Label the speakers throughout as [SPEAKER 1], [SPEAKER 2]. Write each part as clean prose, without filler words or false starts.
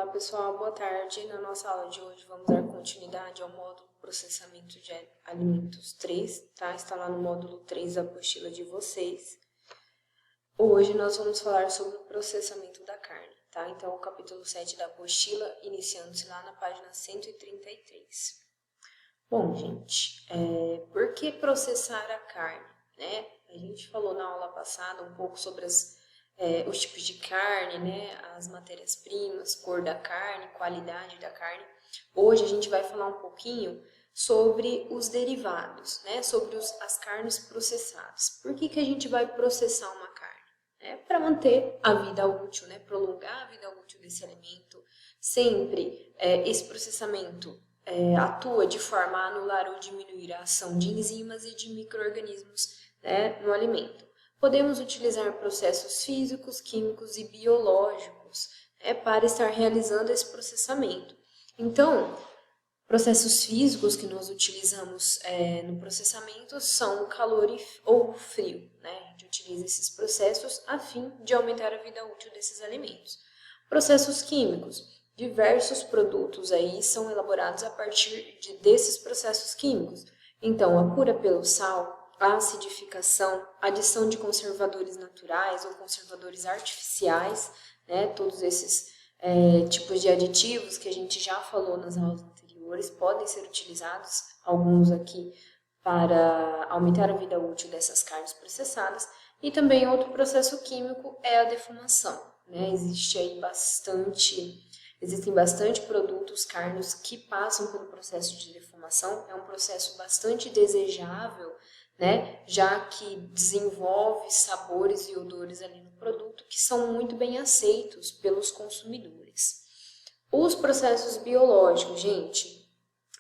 [SPEAKER 1] Olá pessoal, boa tarde. Na nossa aula de hoje vamos dar continuidade ao módulo Processamento de Alimentos 3, tá? Está lá no módulo 3 da apostila de vocês. Hoje nós vamos falar sobre o processamento da carne, tá? Então, o capítulo 7 da apostila, iniciando-se lá na página 133. Bom, gente, por que processar a carne, né? A gente falou na aula passada um pouco sobre os tipos de carne, né? As matérias-primas, cor da carne, qualidade da carne. Hoje a gente vai falar um pouquinho sobre os derivados, né? Sobre as carnes processadas. Por que a gente vai processar uma carne? Para manter a vida útil, né? Prolongar a vida útil desse alimento. Sempre esse processamento atua de forma a anular ou diminuir a ação de enzimas e de micro-organismos, né, no alimento. Podemos utilizar processos físicos, químicos e biológicos, para estar realizando esse processamento. Então, processos físicos que nós utilizamos no processamento são o calor ou o frio, né? A gente utiliza esses processos a fim de aumentar a vida útil desses alimentos. Processos químicos. Diversos produtos aí são elaborados a partir desses processos químicos. Então, a cura pelo sal, a acidificação, adição de conservadores naturais ou conservadores artificiais, né? Todos esses tipos de aditivos que a gente já falou nas aulas anteriores podem ser utilizados, alguns aqui, para aumentar a vida útil dessas carnes processadas. E também outro processo químico é a defumação, né? Existem bastante produtos carnes que passam pelo processo de defumação. É um processo bastante desejável, né? Já que desenvolve sabores e odores ali no produto que são muito bem aceitos pelos consumidores. Os processos biológicos, gente,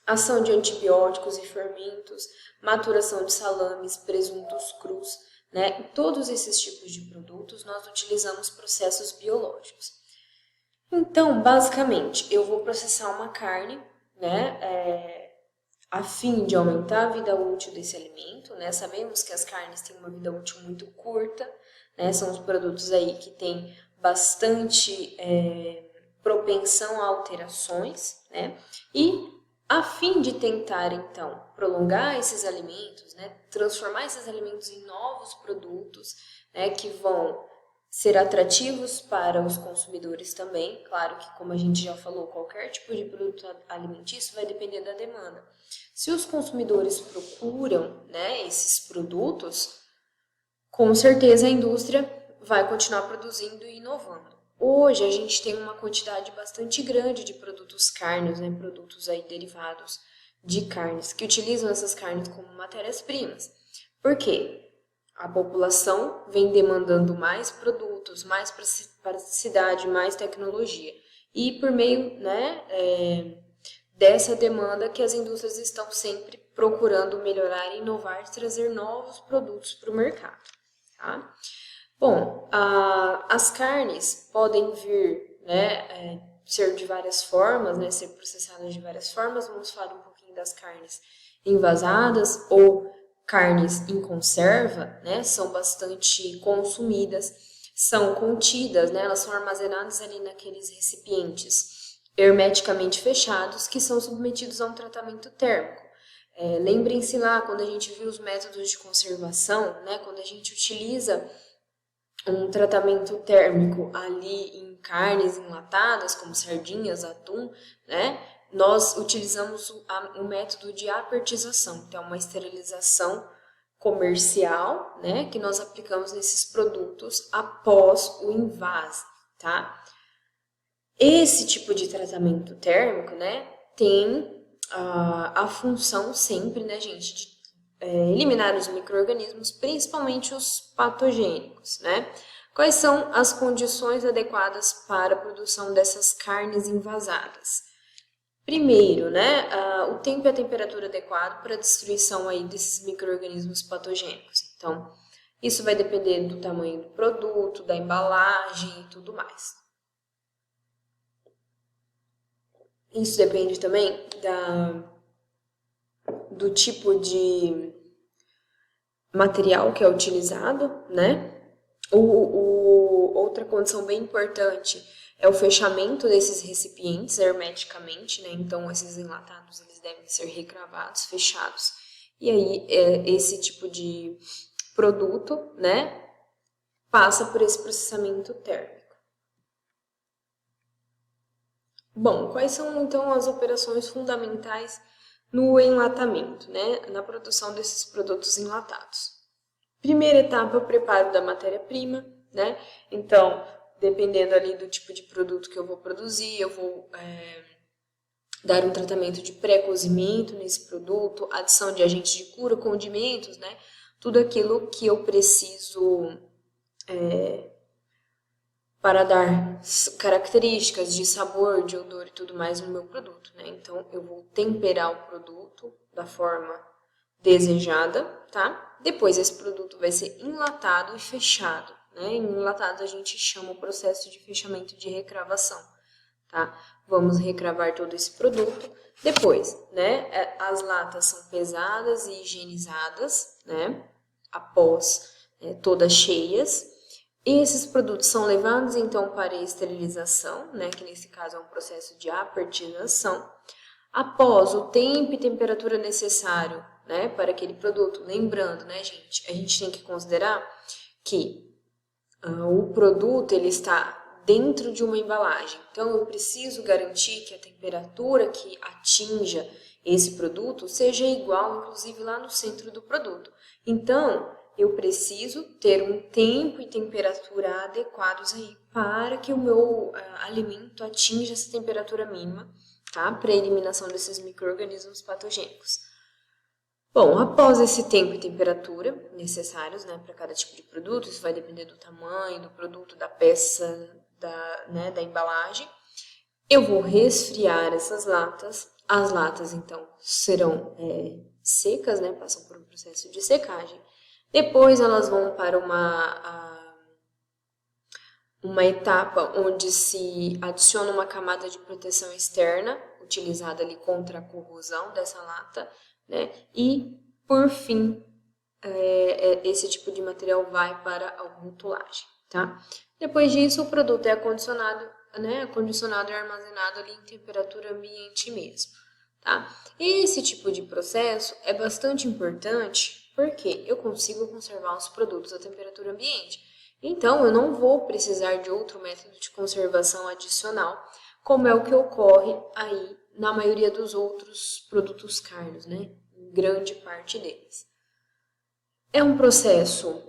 [SPEAKER 1] ação de antibióticos e fermentos, maturação de salames, presuntos crus, né? Em todos esses tipos de produtos nós utilizamos processos biológicos. Então, basicamente, eu vou processar uma carne, né, a fim de aumentar a vida útil desse alimento, né? Sabemos que as carnes têm uma vida útil muito curta, né? São os produtos aí que têm bastante propensão a alterações, né? E a fim de tentar, então, prolongar esses alimentos, né? Transformar esses alimentos em novos produtos, né? Que vão ser atrativos para os consumidores também. Claro que, como a gente já falou, qualquer tipo de produto alimentício vai depender da demanda. Se os consumidores procuram, né, esses produtos, com certeza a indústria vai continuar produzindo e inovando. Hoje a gente tem uma quantidade bastante grande de produtos carnes, né, produtos aí derivados de carnes, que utilizam essas carnes como matérias-primas. Por quê? A população vem demandando mais produtos, mais praticidade, mais tecnologia. E por meio, né, dessa demanda que as indústrias estão sempre procurando melhorar, inovar e trazer novos produtos para o mercado. Tá? Bom, as carnes podem vir, né, ser de várias formas, né, ser processadas de várias formas. Vamos falar um pouquinho das carnes envasadas ou carnes em conserva, né, são bastante consumidas, são contidas, né, elas são armazenadas ali naqueles recipientes hermeticamente fechados que são submetidos a um tratamento térmico. Lembrem-se lá quando a gente viu os métodos de conservação, né, quando a gente utiliza um tratamento térmico ali em carnes enlatadas, como sardinhas, atum, né, nós utilizamos o método de apertização, então uma esterilização comercial, né, que nós aplicamos nesses produtos após o invase, tá? Esse tipo de tratamento térmico, né, tem a função sempre, né, gente, de eliminar os micro-organismos, principalmente os patogênicos, né? Quais são as condições adequadas para a produção dessas carnes envasadas? Primeiro, né, o tempo e a temperatura adequado para a destruição aí desses micro-organismos patogênicos. Então, isso vai depender do tamanho do produto, da embalagem e tudo mais. Isso depende também do tipo de material que é utilizado, né? Outra condição bem importante é o fechamento desses recipientes hermeticamente, né? Então, esses enlatados, eles devem ser recravados, fechados. E aí, esse tipo de produto, né, passa por esse processamento térmico. Bom, quais são então as operações fundamentais no enlatamento, né, na produção desses produtos enlatados? Primeira etapa é o preparo da matéria-prima, né? Então, dependendo ali do tipo de produto que eu vou produzir, eu vou dar um tratamento de pré-cozimento nesse produto, adição de agentes de cura, condimentos, né? Tudo aquilo que eu preciso para dar características de sabor, de odor e tudo mais no meu produto, né? Então, eu vou temperar o produto da forma desejada, tá? Depois, esse produto vai ser enlatado e fechado, né? Em enlatado, a gente chama o processo de fechamento de recravação, tá? Vamos recravar todo esse produto. Depois, né? As latas são pesadas e higienizadas, né? Após todas cheias. Esses produtos são levados então para a esterilização, né, que nesse caso é um processo de apertização. Após o tempo e temperatura necessário, né, para aquele produto, lembrando, né, gente, a gente tem que considerar que o produto ele está dentro de uma embalagem. Então eu preciso garantir que a temperatura que atinja esse produto seja igual, inclusive lá no centro do produto. Então, eu preciso ter um tempo e temperatura adequados aí para que o meu alimento atinja essa temperatura mínima, tá? Para a eliminação desses micro-organismos patogênicos. Bom, após esse tempo e temperatura necessários, né, para cada tipo de produto, isso vai depender do tamanho do produto, da peça, da embalagem, eu vou resfriar essas latas. As latas, então, serão secas, né, passam por um processo de secagem. Depois elas vão para uma etapa onde se adiciona uma camada de proteção externa, utilizada ali contra a corrosão dessa lata, né? E, por fim, esse tipo de material vai para a rotulagem, tá? Depois disso, o produto é acondicionado, né? Acondicionado e armazenado ali em temperatura ambiente mesmo, tá? Esse tipo de processo é bastante importante porque eu consigo conservar os produtos à temperatura ambiente. Então, eu não vou precisar de outro método de conservação adicional, como é o que ocorre aí na maioria dos outros produtos carnes, né? Em grande parte deles. É um processo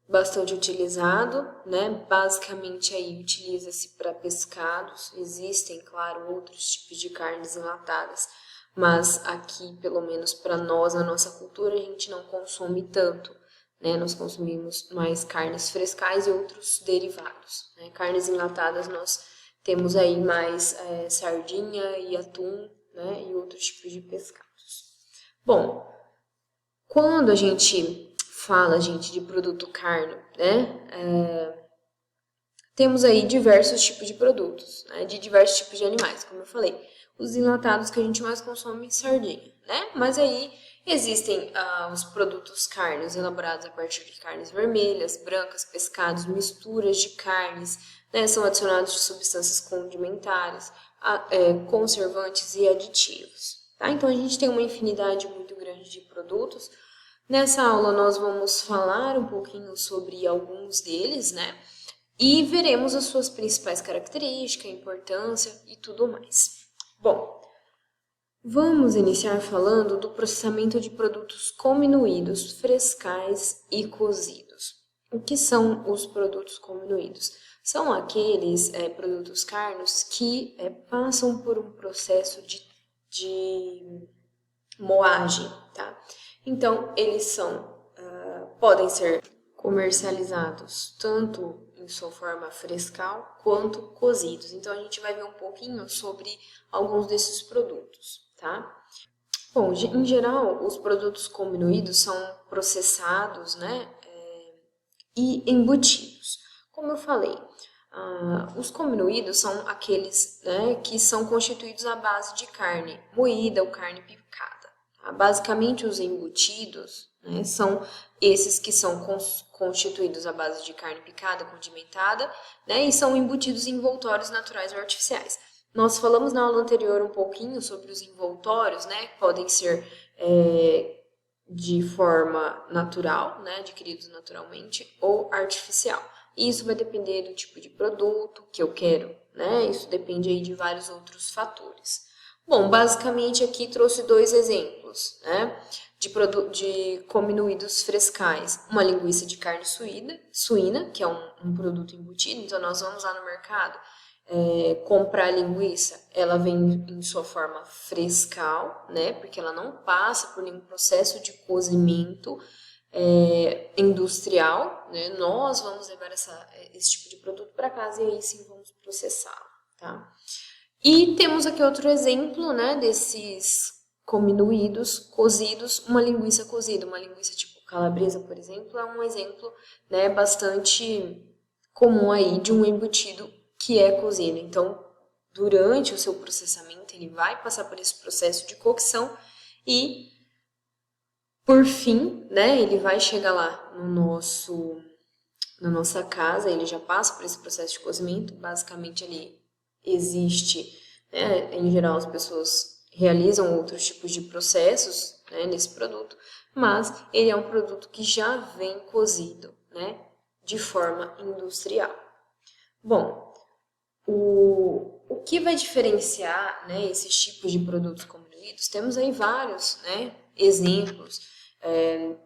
[SPEAKER 1] bastante utilizado, né? Basicamente aí utiliza-se para pescados. Existem, claro, outros tipos de carnes enlatadas, mas aqui, pelo menos para nós, na nossa cultura, a gente não consome tanto, né? Nós consumimos mais carnes frescais e outros derivados, né? Carnes enlatadas nós temos aí mais sardinha e atum, né? E outros tipos de pescados. Bom, quando a gente fala, gente, de produto carne, né? Temos aí diversos tipos de produtos, né? De diversos tipos de animais, como eu falei. Os enlatados que a gente mais consome, sardinha, né? Mas aí existem os produtos carnes elaborados a partir de carnes vermelhas, brancas, pescados, misturas de carnes, né? São adicionados de substâncias condimentares, conservantes e aditivos, tá? Então a gente tem uma infinidade muito grande de produtos. Nessa aula nós vamos falar um pouquinho sobre alguns deles, né? E veremos as suas principais características, importância e tudo mais. Bom, vamos iniciar falando do processamento de produtos cominuídos, frescais e cozidos. O que são os produtos cominuídos? São aqueles produtos carnos que passam por um processo de moagem, tá? Então, eles podem ser comercializados tanto em sua forma frescal quanto cozidos. Então, a gente vai ver um pouquinho sobre alguns desses produtos, tá? Bom, em geral, os produtos cominuídos são processados, né, e embutidos. Como eu falei, os cominuídos são aqueles, né, que são constituídos à base de carne moída ou carne picada, Tá? Basicamente, os embutidos, né, são esses que são constituídos à base de carne picada, condimentada, né, e são embutidos em envoltórios naturais ou artificiais. Nós falamos na aula anterior um pouquinho sobre os envoltórios, né, que podem ser de forma natural, né, adquiridos naturalmente, ou artificial. E isso vai depender do tipo de produto que eu quero, né, isso depende aí de vários outros fatores. Bom, basicamente aqui trouxe 2 exemplos, né, de cominuídos frescais. Uma linguiça de carne suína, que é um produto embutido, então nós vamos lá no mercado comprar linguiça, ela vem em sua forma frescal, né, porque ela não passa por nenhum processo de cozimento industrial, né, nós vamos levar esse tipo de produto para casa e aí sim vamos processá-lo, tá? E temos aqui outro exemplo, né, desses cominuídos cozidos, uma linguiça cozida, uma linguiça tipo calabresa, por exemplo, é um exemplo, né, bastante comum aí de um embutido que é cozido. Então, durante o seu processamento, ele vai passar por esse processo de cocção e, por fim, né, ele vai chegar lá na nossa casa, ele já passa por esse processo de cozimento, basicamente ele existe, né, em geral as pessoas realizam outros tipos de processos, né, nesse produto, mas ele é um produto que já vem cozido, né, de forma industrial. Bom, o que vai diferenciar, né, esses tipos de produtos cominuídos? Temos aí vários, né, exemplos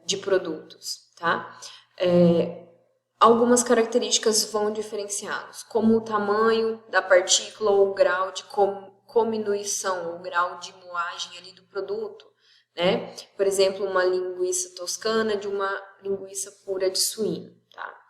[SPEAKER 1] de produtos, tá? Algumas características vão diferenciá-los, como o tamanho da partícula ou o grau de cominuição, ou grau de moagem ali do produto, né? Por exemplo, uma linguiça toscana de uma linguiça pura de suíno, tá?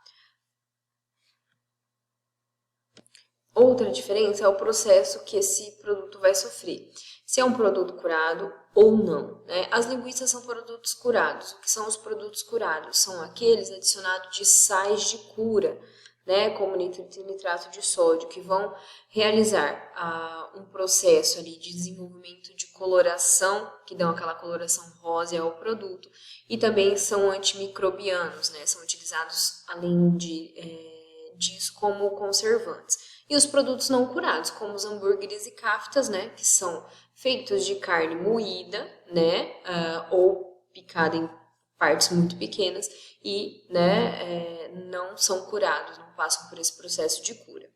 [SPEAKER 1] Outra diferença é o processo que esse produto vai sofrer, se é um produto curado ou não, né? As linguiças são produtos curados. O que são os produtos curados? São aqueles adicionados de sais de cura, né, como nitrato de sódio, que vão realizar um processo ali de desenvolvimento de coloração, que dão aquela coloração rosa ao produto, e também são antimicrobianos, né, são utilizados além disso como conservantes. E os produtos não curados, como os hambúrgueres e kaftas, né, que são feitos de carne moída, né, ou picada em partes muito pequenas e, né, não são curados, não passam por esse processo de cura.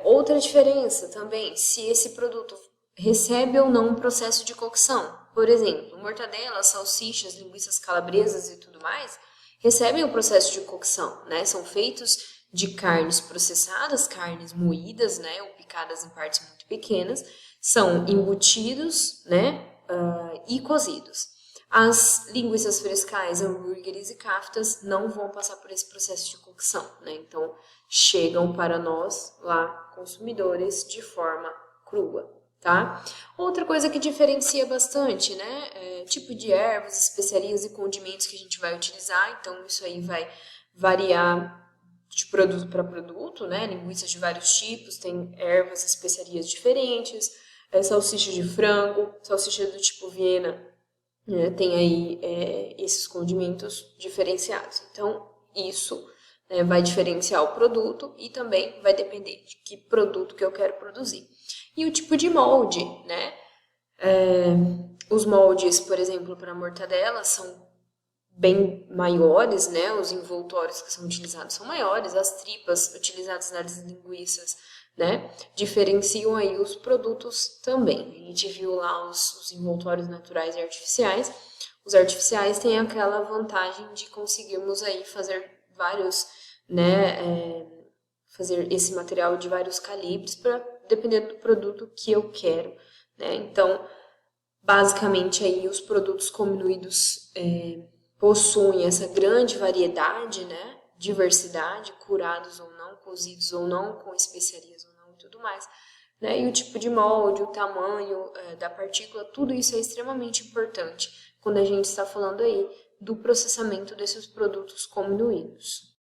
[SPEAKER 1] Outra diferença também, se esse produto recebe ou não um processo de cocção. Por exemplo, mortadela, salsichas, linguiças calabresas e tudo mais, recebem o processo de cocção, né, são feitos de carnes processadas, carnes moídas, né, ou picadas em partes muito pequenas, são embutidos, né, e cozidos. As linguiças frescais, hambúrgueres e kaftas não vão passar por esse processo de cocção, né, então chegam para nós lá, consumidores, de forma crua, tá? Outra coisa que diferencia bastante, né, tipo de ervas, especiarias e condimentos que a gente vai utilizar, então isso aí vai variar de produto para produto, né? Linguiças de vários tipos, tem ervas, especiarias diferentes, salsicha de frango, salsicha do tipo Viena, né? Tem aí esses condimentos diferenciados. Então, isso vai diferenciar o produto e também vai depender de que produto que eu quero produzir. E o tipo de molde, né? Os moldes, por exemplo, para mortadela são bem maiores, né? Os envoltórios que são utilizados são maiores, as tripas utilizadas nas linguiças, né? Diferenciam aí os produtos também. A gente viu lá os envoltórios naturais e artificiais. Os artificiais têm aquela vantagem de conseguirmos aí fazer vários, né? Fazer esse material de vários calibres para dependendo do produto que eu quero, né? Então, basicamente aí os produtos cominuídos possuem essa grande variedade, né, diversidade, curados ou não, cozidos ou não, com especiarias ou não e tudo mais, né, e o tipo de molde, o tamanho da partícula, tudo isso é extremamente importante quando a gente está falando aí do processamento desses produtos cominuídos.